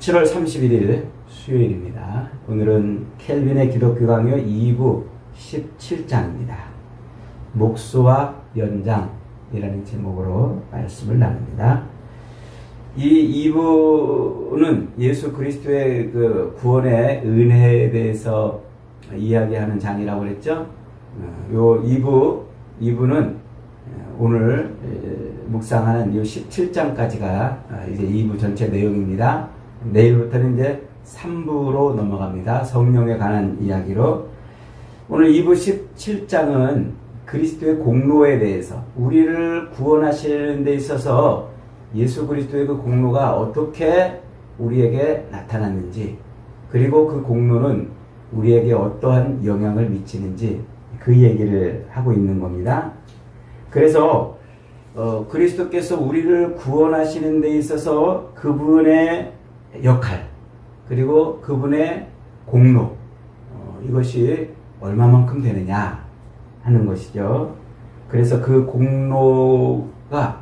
7월 31일 수요일입니다. 오늘은 켈빈의 기독교 강요 2부 17장입니다. 목수와 연장이라는 제목으로 말씀을 나눕니다. 이 2부는 예수 그리스도의 그 구원의 은혜에 대해서 이야기하는 장이라고 그랬죠. 요 2부는 오늘 묵상하는 요 17장까지가 이제 2부 전체 내용입니다. 내일부터는 이제 3부로 넘어갑니다. 성령에 관한 이야기로. 오늘 2부 17장은 그리스도의 공로에 대해서, 우리를 구원하시는 데 있어서 예수 그리스도의 그 공로가 어떻게 우리에게 나타났는지, 그리고 그 공로는 우리에게 어떠한 영향을 미치는지 그 얘기를 하고 있는 겁니다. 그래서 그리스도께서 우리를 구원하시는 데 있어서 그분의 역할, 그리고 그분의 공로, 이것이 얼마만큼 되느냐 하는 것이죠. 그래서 그 공로가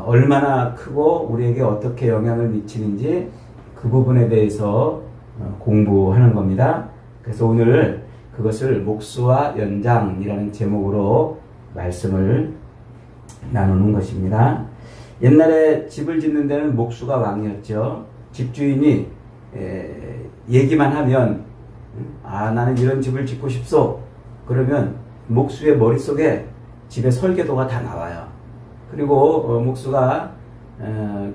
얼마나 크고 우리에게 어떻게 영향을 미치는지 그 부분에 대해서 공부하는 겁니다. 그래서 오늘 그것을 목수와 연장이라는 제목으로 말씀을 나누는 것입니다. 옛날에 집을 짓는 데는 목수가 왕이었죠. 집주인이 얘기만 하면 나는 이런 집을 짓고 싶소. 그러면 목수의 머릿속에 집의 설계도가 다 나와요. 그리고 목수가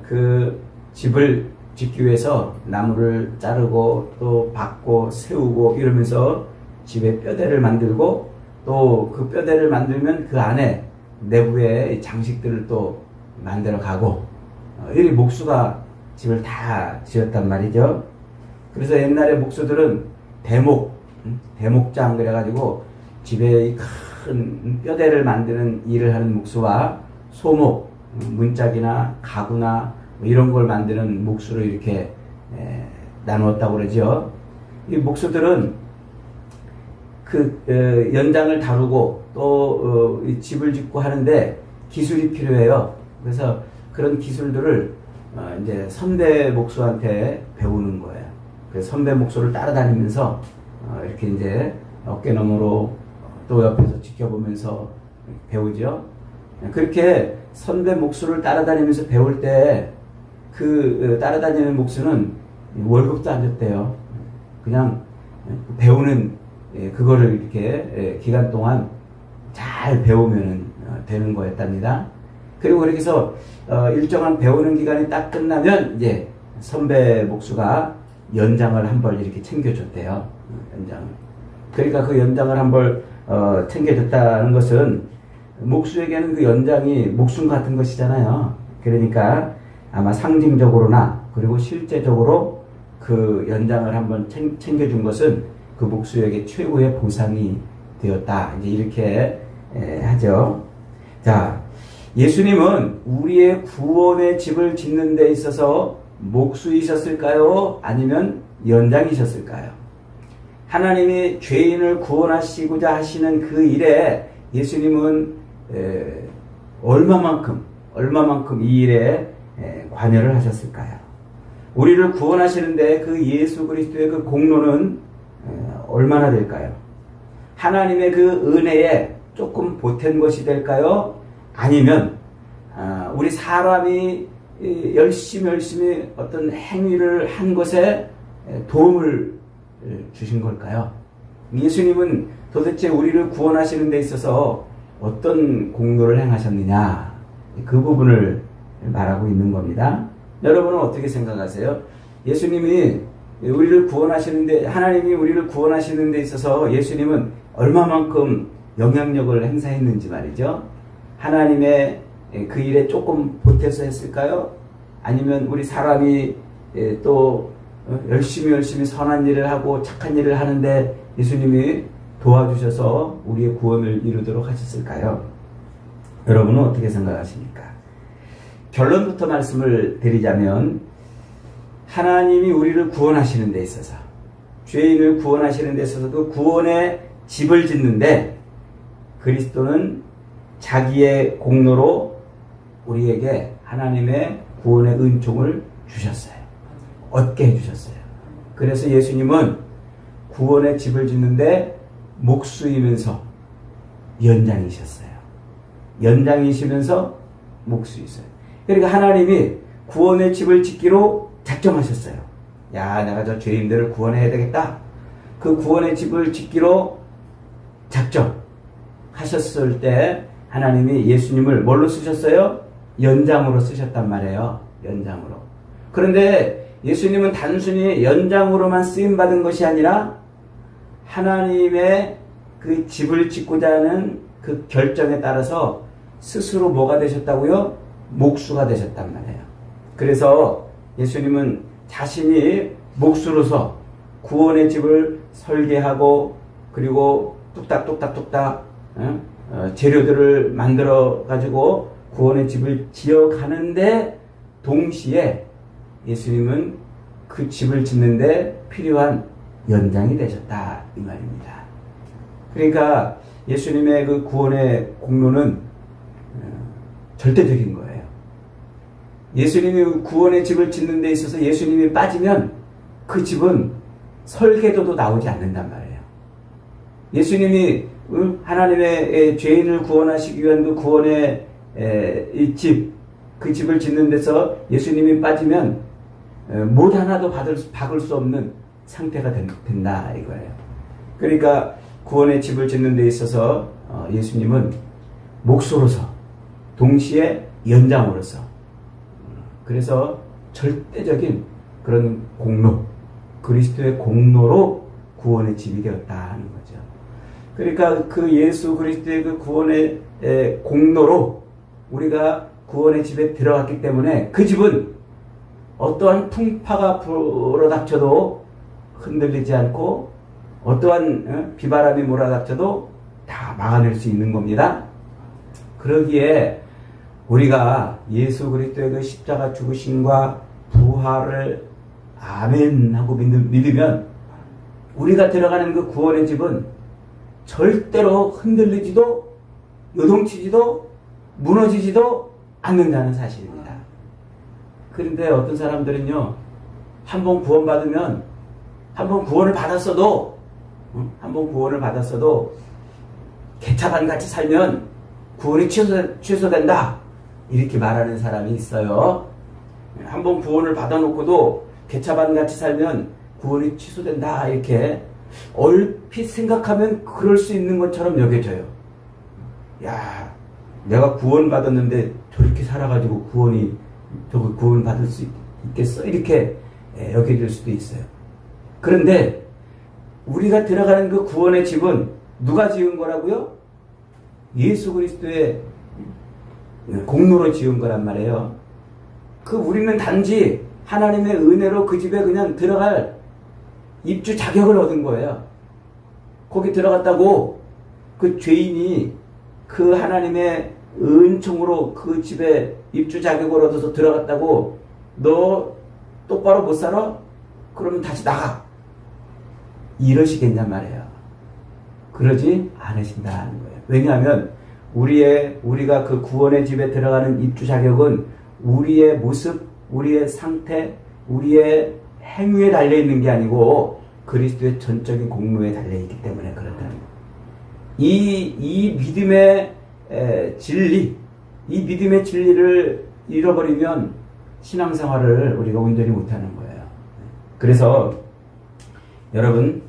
그 집을 짓기 위해서 나무를 자르고 또 박고 세우고 이러면서 집의 뼈대를 만들고, 또 그 뼈대를 만들면 그 안에 내부의 장식들을 또 만들어 가고, 이 목수가 집을 다 지었단 말이죠. 그래서 옛날에 목수들은 대목장 그래가지고 집에 큰 뼈대를 만드는 일을 하는 목수와 소목, 문짝이나 가구나 이런 걸 만드는 목수를 이렇게 나누었다고 그러죠. 이 목수들은 그 연장을 다루고 또 집을 짓고 하는데 기술이 필요해요. 그래서 그런 기술들을 이제 선배 목수한테 배우는 거예요. 그래서 선배 목수를 따라다니면서 이렇게 이제 어깨너머로 또 옆에서 지켜보면서 배우죠. 그렇게 선배 목수를 따라다니면서 배울 때 그 따라다니는 목수는 월급도 안 줬대요. 그냥 배우는 그거를 이렇게 기간 동안 잘 배우면 되는 거였답니다. 그리고 그렇게 해서 일정한 배우는 기간이 딱 끝나면 이제 선배 목수가 연장을 한 벌 이렇게 챙겨줬대요. 연장. 그러니까 그 연장을 한 벌 챙겨줬다는 것은 목수에게는 그 연장이 목숨 같은 것이잖아요. 그러니까 아마 상징적으로나 그리고 실제적으로 그 연장을 한번 챙겨준 것은 그 목수에게 최고의 보상이 되었다. 이제 이렇게 하죠. 자, 예수님은 우리의 구원의 집을 짓는 데 있어서 목수이셨을까요? 아니면 연장이셨을까요? 하나님이 죄인을 구원하시고자 하시는 그 일에 예수님은 얼마만큼 이 일에 관여를 하셨을까요? 우리를 구원하시는데 그 예수 그리스도의 그 공로는 얼마나 될까요? 하나님의 그 은혜에 조금 보탠 것이 될까요? 아니면 우리 사람이 열심히 어떤 행위를 한 것에 도움을 주신 걸까요? 예수님은 도대체 우리를 구원하시는 데 있어서 어떤 공로를 행하셨느냐, 그 부분을 말하고 있는 겁니다. 여러분은 어떻게 생각하세요? 예수님이 우리를 구원하시는데, 하나님이 우리를 구원하시는 데 있어서 예수님은 얼마만큼 영향력을 행사했는지 말이죠. 하나님의 그 일에 조금 보태서 했을까요? 아니면 우리 사람이 또 열심히 선한 일을 하고 착한 일을 하는데 예수님이 도와주셔서 우리의 구원을 이루도록 하셨을까요? 여러분은 어떻게 생각하십니까? 결론부터 말씀을 드리자면, 하나님이 우리를 구원하시는 데 있어서, 죄인을 구원하시는 데 있어서 그 구원의 집을 짓는데 그리스도는 자기의 공로로 우리에게 하나님의 구원의 은총을 주셨어요. 얻게 해주셨어요. 그래서 예수님은 구원의 집을 짓는데 목수이면서 연장이셨어요. 연장이시면서 목수이셨어요. 그러니까 하나님이 구원의 집을 짓기로 작정하셨어요. 야, 내가 저 죄인들을 구원해야 되겠다. 그 구원의 집을 짓기로 작정하셨을 때 하나님이 예수님을 뭘로 쓰셨어요? 연장으로 쓰셨단 말이에요. 연장으로. 그런데 예수님은 단순히 연장으로만 쓰임받은 것이 아니라 하나님의 그 집을 짓고자 하는 그 결정에 따라서 스스로 뭐가 되셨다고요? 목수가 되셨단 말이에요. 그래서 예수님은 자신이 목수로서 구원의 집을 설계하고 그리고 뚝딱뚝딱뚝딱 재료들을 만들어 가지고 구원의 집을 지어가는데 동시에 예수님은 그 집을 짓는데 필요한 연장이 되셨다 이 말입니다. 그러니까 예수님의 그 구원의 공로는 절대적인 거예요. 예수님이 구원의 집을 짓는 데 있어서 예수님이 빠지면 그 집은 설계도도 나오지 않는단 말이에요. 예수님이 하나님의 죄인을 구원하시기 위한 그 구원의 이 집, 그 집을 짓는 데서 예수님이 빠지면 못 하나도 박을 수 없는 상태가 된다 이거예요. 그러니까 구원의 집을 짓는 데 있어서 예수님은 목수로서 동시에 연장으로서 그래서 절대적인 그런 공로, 그리스도의 공로로 구원의 집이 되었다 하는 거죠. 그러니까 그 예수 그리스도의 그 구원의 공로로 우리가 구원의 집에 들어갔기 때문에 그 집은 어떠한 풍파가 불어닥쳐도 흔들리지 않고 어떠한 비바람이 몰아닥쳐도 다 막아낼 수 있는 겁니다. 그러기에 우리가 예수 그리스도의 그 십자가 죽으심과 부활을 아멘 하고 믿으면 우리가 들어가는 그 구원의 집은 절대로 흔들리지도 요동치지도 무너지지도 않는다는 사실입니다. 그런데 어떤 사람들은요, 한번 구원받으면 한번 구원을 받았어도 개차반 같이 살면 구원이 취소된다 이렇게 말하는 사람이 있어요. 한번 구원을 받아놓고도 개차반 같이 살면 구원이 취소된다 이렇게 얼핏 생각하면 그럴 수 있는 것처럼 여겨져요. 야, 내가 구원 받았는데 저렇게 살아가지고 구원 받을 수 있겠어? 이렇게 여겨질 수도 있어요. 그런데 우리가 들어가는 그 구원의 집은 누가 지은 거라고요? 예수 그리스도의 공로로 지은 거란 말이에요. 우리는 단지 하나님의 은혜로 그 집에 그냥 들어갈 입주 자격을 얻은 거예요. 거기 들어갔다고 그 죄인이 그 하나님의 은총으로 그 집에 입주 자격을 얻어서 들어갔다고 너 똑바로 못 살아? 그러면 다시 나가. 이러시겠냔 말이에요. 그러지 않으신다는 거예요. 왜냐하면 우리가 그 구원의 집에 들어가는 입주 자격은 우리의 모습, 우리의 상태, 우리의 행위에 달려있는 게 아니고 그리스도의 전적인 공로에 달려있기 때문에 그렇다는 거예요. 이 믿음의 진리, 이 믿음의 진리를 잃어버리면 신앙생활을 우리가 온전히 못하는 거예요. 그래서 여러분,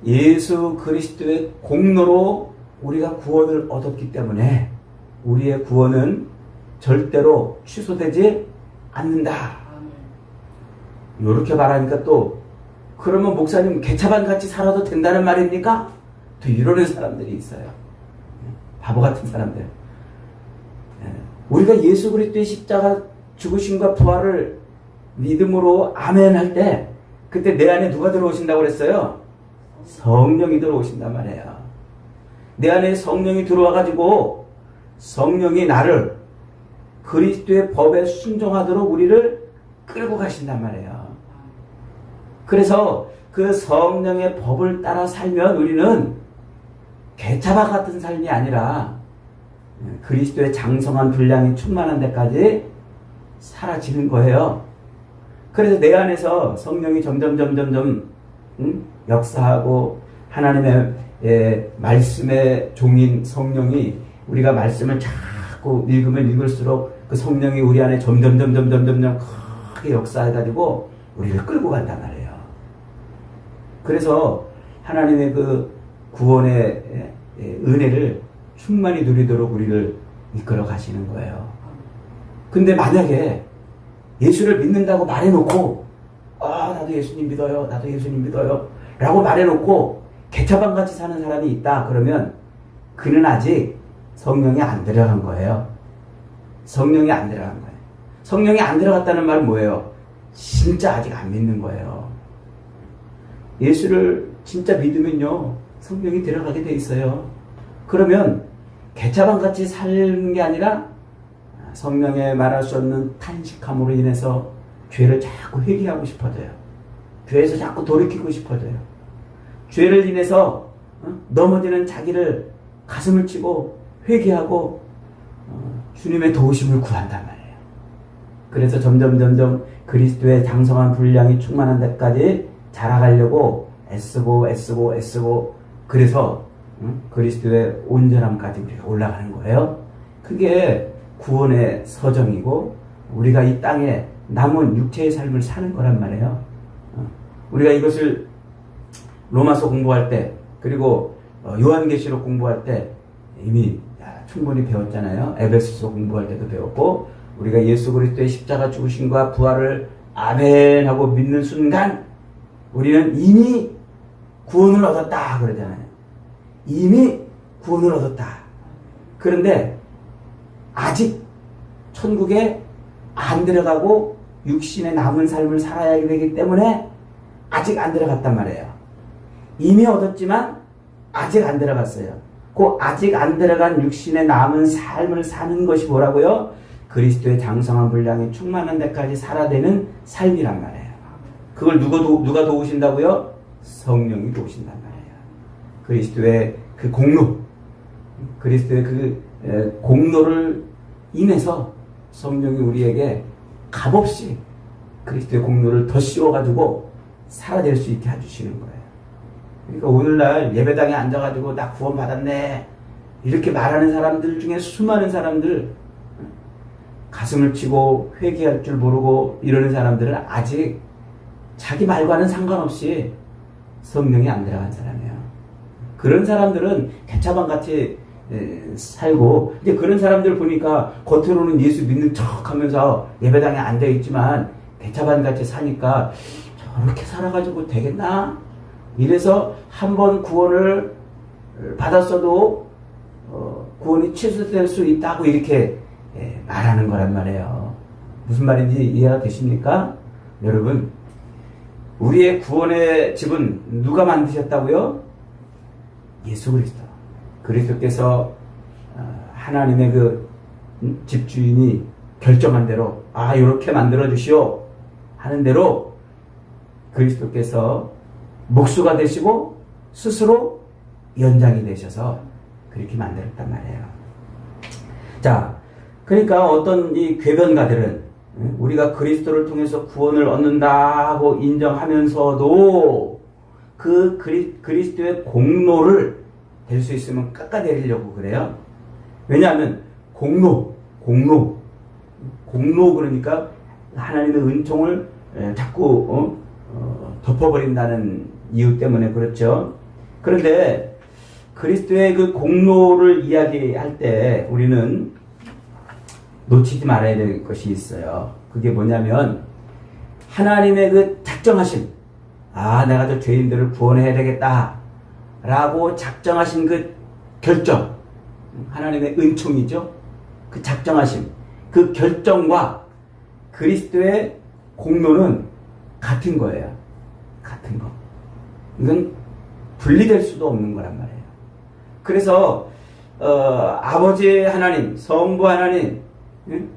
예수 그리스도의 공로로 우리가 구원을 얻었기 때문에 우리의 구원은 절대로 취소되지 않는다. 이렇게 말하니까 또 그러면 목사님 개차반 같이 살아도 된다는 말입니까? 또 이러는 사람들이 있어요. 바보 같은 사람들. 우리가 예수 그리스도의 십자가 죽으심과 부활을 믿음으로 아멘 할 때 그때 내 안에 누가 들어오신다고 그랬어요? 성령이 들어오신단 말이에요. 내 안에 성령이 들어와가지고 성령이 나를 그리스도의 법에 순종하도록 우리를 끌고 가신단 말이에요. 그래서 그 성령의 법을 따라 살면 우리는 개차박 같은 삶이 아니라 그리스도의 장성한 분량이 충만한 데까지 사라지는 거예요. 그래서 내 안에서 성령이 점점 역사하고 하나님의 말씀의 종인 성령이 우리가 말씀을 자꾸 읽으면 읽을수록 그 성령이 우리 안에 점점 크게 역사해가지고 우리를 끌고 간단 말이에요. 그래서 하나님의 그 구원의 은혜를 충만히 누리도록 우리를 이끌어 가시는 거예요. 근데 만약에 예수를 믿는다고 말해놓고 나도 예수님 믿어요. 나도 예수님 믿어요. 라고 말해놓고 개차반같이 사는 사람이 있다. 그러면 그는 아직 성령이 안 들어간 거예요. 성령이 안 들어간 거예요. 성령이 안 들어갔다는 말은 뭐예요? 진짜 아직 안 믿는 거예요. 예수를 진짜 믿으면요, 성령이 들어가게 돼 있어요. 그러면 개차반같이 사는 게 아니라 성령의 말할 수 없는 탄식함으로 인해서 죄를 자꾸 회개하고 싶어져요. 죄에서 자꾸 돌이키고 싶어져요. 죄를 인해서 넘어지는 자기를 가슴을 치고 회개하고 주님의 도우심을 구한단 말이에요. 그래서 점점 그리스도의 장성한 분량이 충만한 데까지 자라가려고 애쓰고 그래서 그리스도의 온전함까지 우리가 올라가는 거예요. 그게 구원의 서정이고 우리가 이 땅에 남은 육체의 삶을 사는 거란 말이에요. 우리가 이것을 로마서 공부할 때 그리고 요한계시록 공부할 때 이미 충분히 배웠잖아요. 에베소서 공부할 때도 배웠고 우리가 예수 그리스도의 십자가 죽으심과 부활을 아멘 하고 믿는 순간 우리는 이미 구원을 얻었다 그러잖아요. 이미 구원을 얻었다. 그런데 아직 천국에 안 들어가고 육신의 남은 삶을 살아야 되기 때문에 아직 안 들어갔단 말이에요. 이미 얻었지만 아직 안 들어갔어요. 그 아직 안 들어간 육신의 남은 삶을 사는 것이 뭐라고요? 그리스도의 장성한 분량이 충만한 데까지 살아되는 삶이란 말이에요. 그걸 누가 도우신다고요? 성령이 도우신단 말이에요. 그리스도의 그 공로, 그리스도의 그 공로를 인해서 성령이 우리에게 값없이 그리스도의 공로를 더 씌워가지고 살아낼 수 있게 해주시는 거예요. 그러니까 오늘날 예배당에 앉아가지고 나 구원 받았네 이렇게 말하는 사람들 중에 수많은 사람들 가슴을 치고 회개할 줄 모르고 이러는 사람들은 아직 자기 말과는 상관없이 성령이 안 들어간 사람이에요. 그런 사람들은 개차반같이 살고 이제 그런 사람들 보니까 겉으로는 예수 믿는 척 하면서 예배당에 앉아있지만 개차반같이 사니까 저렇게 살아가지고 되겠나? 이래서 한번 구원을 받았어도 구원이 취소될 수 있다고 이렇게 말하는 거란 말이에요. 무슨 말인지 이해가 되십니까? 여러분, 우리의 구원의 집은 누가 만드셨다고요? 예수 그리스도. 그리스도께서 하나님의 그 집주인이 결정한 대로 이렇게 만들어 주시오 하는 대로 그리스도께서 목수가 되시고 스스로 연장이 되셔서 그렇게 만들었단 말이에요. 자, 그러니까 어떤 이 궤변가들은 우리가 그리스도를 통해서 구원을 얻는다고 인정하면서도 그 그리스도의 공로를 될 수 있으면 깎아내리려고 그래요. 왜냐하면 공로 그러니까 하나님의 은총을 자꾸 덮어버린다는 이유 때문에 그렇죠. 그런데 그리스도의 그 공로를 이야기할 때 우리는 놓치지 말아야 될 것이 있어요. 그게 뭐냐면 하나님의 그 작정하심, 내가 저 죄인들을 구원해야 되겠다 라고 작정하신 그 결정, 하나님의 은총이죠. 그 작정하심, 그 결정과 그리스도의 공로는 같은 거예요. 같은 거. 이건 분리될 수도 없는 거란 말이에요. 그래서 아버지 하나님, 성부 하나님,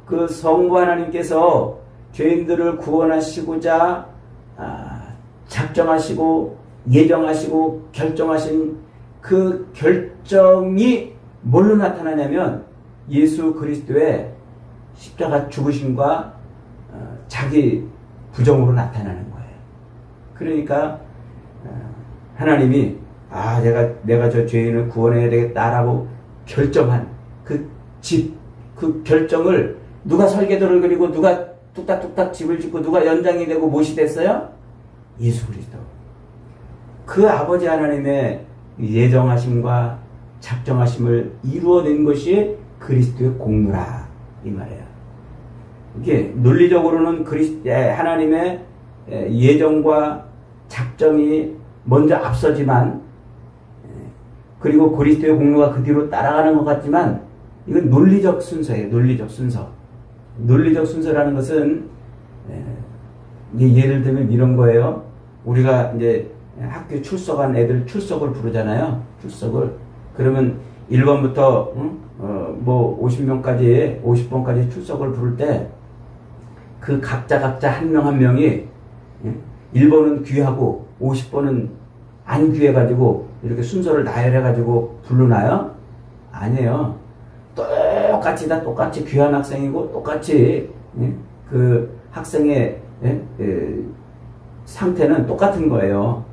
그 성부 하나님께서 죄인들을 구원하시고자 작정하시고 예정하시고 결정하신 그 결정이 뭘로 나타나냐면 예수 그리스도의 십자가 죽으심과 자기 부정으로 나타나는 거예요. 그러니까 하나님이 내가 저 죄인을 구원해야 되겠다라고 결정한 그 결정을 누가 설계도를 그리고 누가 뚝딱뚝딱 집을 짓고 누가 연장이 되고 못이 됐어요? 예수 그리스도. 그 아버지 하나님의 예정하심과 작정하심을 이루어낸 것이 그리스도의 공로라 이 말이에요. 이게 논리적으로는 하나님의 예정과 작정이 먼저 앞서지만 그리고 그리스도의 공로가 그 뒤로 따라가는 것 같지만 이건 논리적 순서예요. 논리적 순서. 논리적 순서라는 것은 예를 들면 이런 거예요. 우리가 이제 학교 출석한 애들 출석을 부르잖아요. 출석을. 그러면 1번부터 50번까지 출석을 부를 때 그 각자 한 명 한 명이 1번은 귀하고 50번은 안 귀해가지고 이렇게 순서를 나열해가지고 부르나요? 아니에요. 똑같이 귀한 학생이고 똑같이 그 학생의 상태는 똑같은 거예요.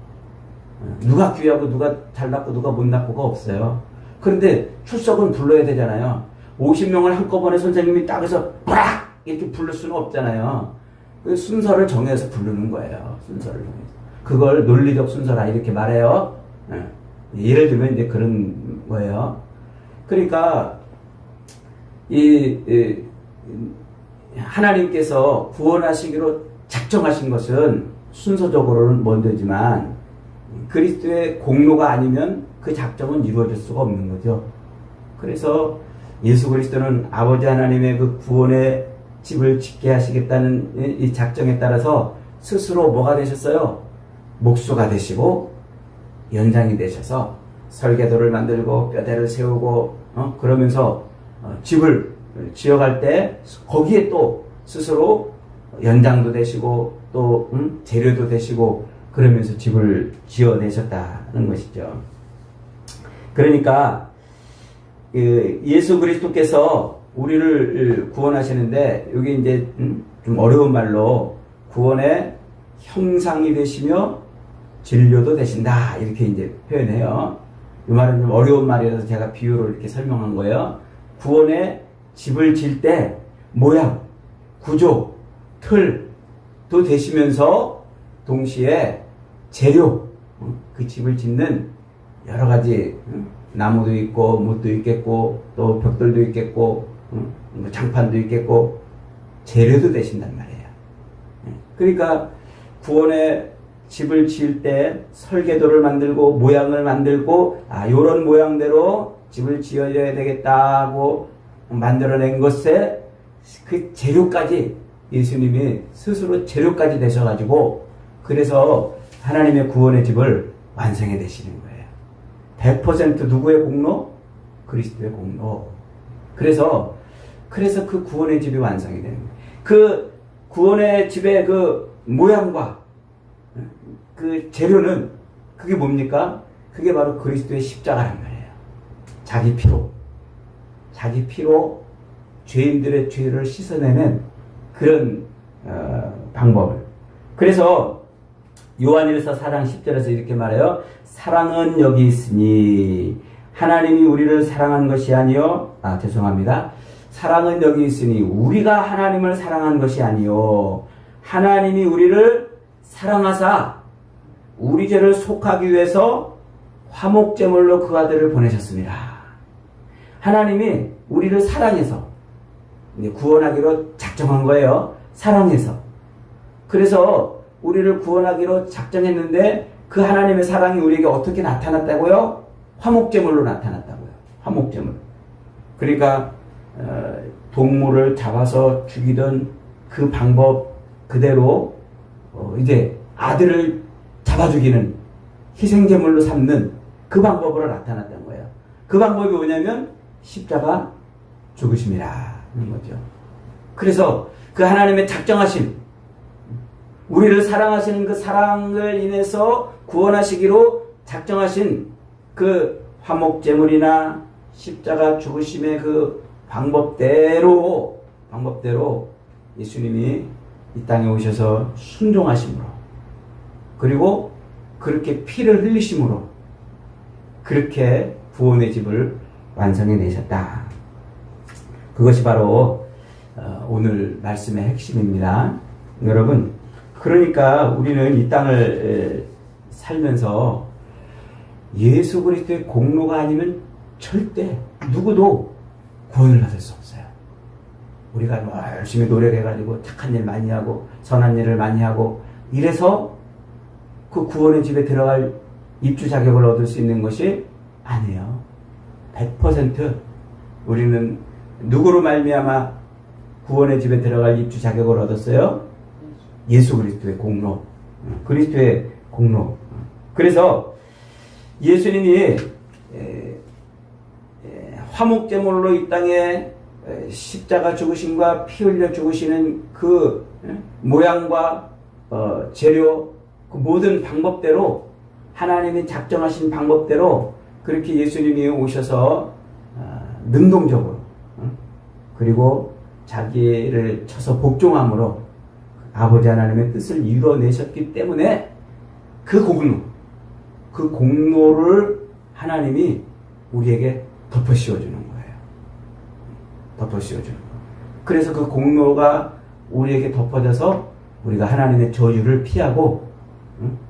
누가 귀하고 누가 잘났고 누가 못났고가 없어요. 그런데 출석은 불러야 되잖아요. 50명을 한꺼번에 선생님이 딱 해서 빡! 이렇게 부를 수는 없잖아요. 그 순서를 정해서 부르는 거예요. 순서를 정해서. 그걸 논리적 순서라 이렇게 말해요. 예를 들면 이제 그런 거예요. 그러니까 하나님께서 구원하시기로 작정하신 것은 순서적으로는 먼저지만 그리스도의 공로가 아니면 그 작정은 이루어질 수가 없는 거죠. 그래서 예수 그리스도는 아버지 하나님의 그 구원의 집을 짓게 하시겠다는 이 작정에 따라서 스스로 뭐가 되셨어요? 목수가 되시고 연장이 되셔서 설계도를 만들고 뼈대를 세우고 그러면서 집을 지어갈 때 거기에 또 스스로 연장도 되시고 또 재료도 되시고 그러면서 집을 지어내셨다는 것이죠. 그러니까 예수 그리스도께서 우리를 구원하시는데 여기 이제 좀 어려운 말로 구원의 형상이 되시며 진료도 되신다 이렇게 이제 표현해요. 이 말은 좀 어려운 말이라서 제가 비유로 이렇게 설명한 거예요. 구원의 집을 질 때 모양, 구조, 틀도 되시면서 동시에 재료, 그 집을 짓는 여러 가지 나무도 있고 못도 있겠고 또 벽돌도 있겠고 장판도 있겠고 재료도 되신단 말이에요. 그러니까 구원의 집을 지을 때 설계도를 만들고 모양을 만들고 요런 모양대로 집을 지어야 되겠다고 만들어낸 것에 그 재료까지 예수님이 스스로 재료까지 되셔가지고 그래서 하나님의 구원의 집을 완성해 내시는 거예요. 100% 누구의 공로? 그리스도의 공로. 그래서 그 구원의 집이 완성이 되는 거예요. 그 구원의 집의 그 모양과 그 재료는 그게 뭡니까? 그게 바로 그리스도의 십자가란 말이에요. 자기 피로 죄인들의 죄를 씻어내는 그런 방법을. 그래서 요한일서 4장 10절에서 이렇게 말해요. 사랑은 여기 있으니 하나님이 우리를 사랑한 것이 아니요. 죄송합니다. 사랑은 여기 있으니 우리가 하나님을 사랑한 것이 아니요. 하나님이 우리를 사랑하사 우리 죄를 속하기 위해서 화목제물로 그 아들을 보내셨습니다. 하나님이 우리를 사랑해서 구원하기로 작정한 거예요. 사랑해서. 그래서 우리를 구원하기로 작정했는데 그 하나님의 사랑이 우리에게 어떻게 나타났다고요? 화목제물로 나타났다고요. 화목제물. 그러니까 동물을 잡아서 죽이던 그 방법 그대로 이제 아들을 잡아 죽이는 희생제물로 삼는 그 방법으로 나타났던 거예요. 그 방법이 뭐냐면 십자가 죽으심이라는 거죠. 그래서 그 하나님의 작정하심, 우리를 사랑하시는 그 사랑을 인해서 구원하시기로 작정하신 그 화목제물이나 십자가 죽으심의 그 방법대로 예수님이 이 땅에 오셔서 순종하심으로, 그리고 그렇게 피를 흘리심으로 그렇게 구원의 집을 완성해 내셨다. 그것이 바로 오늘 말씀의 핵심입니다. 여러분, 그러니까 우리는 이 땅을 살면서 예수 그리스도의 공로가 아니면 절대 누구도 구원을 받을 수 없어요. 우리가 열심히 노력해가지고 착한 일 많이 하고 선한 일을 많이 하고 이래서 그 구원의 집에 들어갈 입주 자격을 얻을 수 있는 것이 아니에요. 100% 우리는 누구로 말미암아 구원의 집에 들어갈 입주 자격을 얻었어요? 예수 그리스도의 공로, 그리스도의 공로. 그래서 예수님이 화목제물로 이 땅에 십자가 죽으심과 피 흘려 죽으시는 그 모양과 재료, 그 모든 방법대로 하나님이 작정하신 방법대로 그렇게 예수님이 오셔서 능동적으로 그리고 자기를 쳐서 복종함으로 아버지 하나님의 뜻을 이루어내셨기 때문에 그 공로를 하나님이 우리에게 덮어씌워주는 거예요. 덮어씌워주는 거예요. 그래서 그 공로가 우리에게 덮어져서 우리가 하나님의 저주를 피하고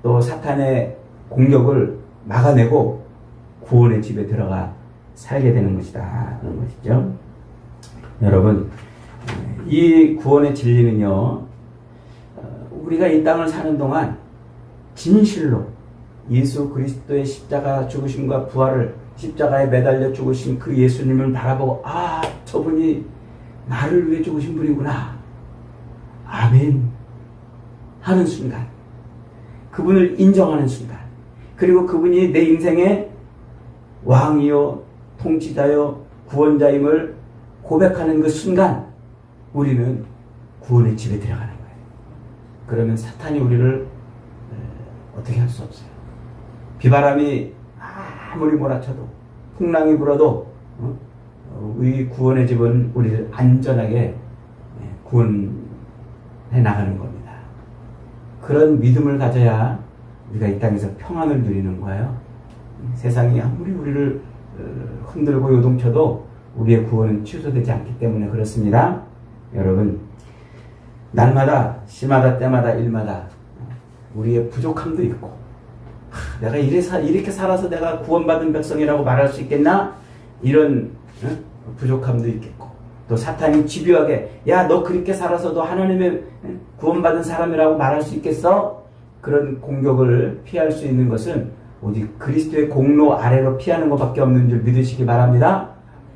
또 사탄의 공격을 막아내고 구원의 집에 들어가 살게 되는 것이다. 그런 것이죠. 여러분, 이 구원의 진리는요, 우리가 이 땅을 사는 동안 진실로 예수 그리스도의 십자가 죽으심과 부활을, 십자가에 매달려 죽으신 그 예수님을 바라보고, 아, 저분이 나를 위해 죽으신 분이구나, 아멘 하는 순간, 그분을 인정하는 순간, 그리고 그분이 내 인생의 왕이요 통치자요 구원자임을 고백하는 그 순간 우리는 구원의 집에 들어가는 거예요. 그러면 사탄이 우리를 어떻게 할 수 없어요. 비바람이 아무리 몰아쳐도 풍랑이 불어도 이 구원의 집은 우리를 안전하게 구원해 나가는 겁니다. 그런 믿음을 가져야 우리가 이 땅에서 평안을 누리는 거예요. 세상이 아무리 우리를 흔들고 요동쳐도 우리의 구원은 취소되지 않기 때문에 그렇습니다. 여러분, 날마다 시마다 때마다 일마다 우리의 부족함도 있고, 내가 이렇게 살아서 내가 구원받은 백성이라고 말할 수 있겠나? 이런 부족함도 있겠고, 또 사탄이 집요하게 야, 너 그렇게 살아서도 하나님의 구원받은 사람이라고 말할 수 있겠어? 그런 공격을 피할 수 있는 것은 오직 그리스도의 공로 아래로 피하는 것밖에 없는 줄 믿으시기 바랍니다.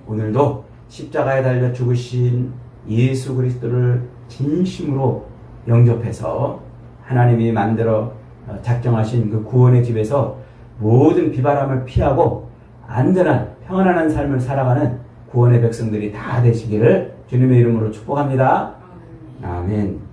오늘도 십자가에 달려 죽으신 예수 그리스도를 진심으로 영접해서 하나님이 만들어 작정하신 그 구원의 집에서 모든 비바람을 피하고 안전한 평안한 삶을 살아가는 구원의 백성들이 다 되시기를 주님의 이름으로 축복합니다. 아멘.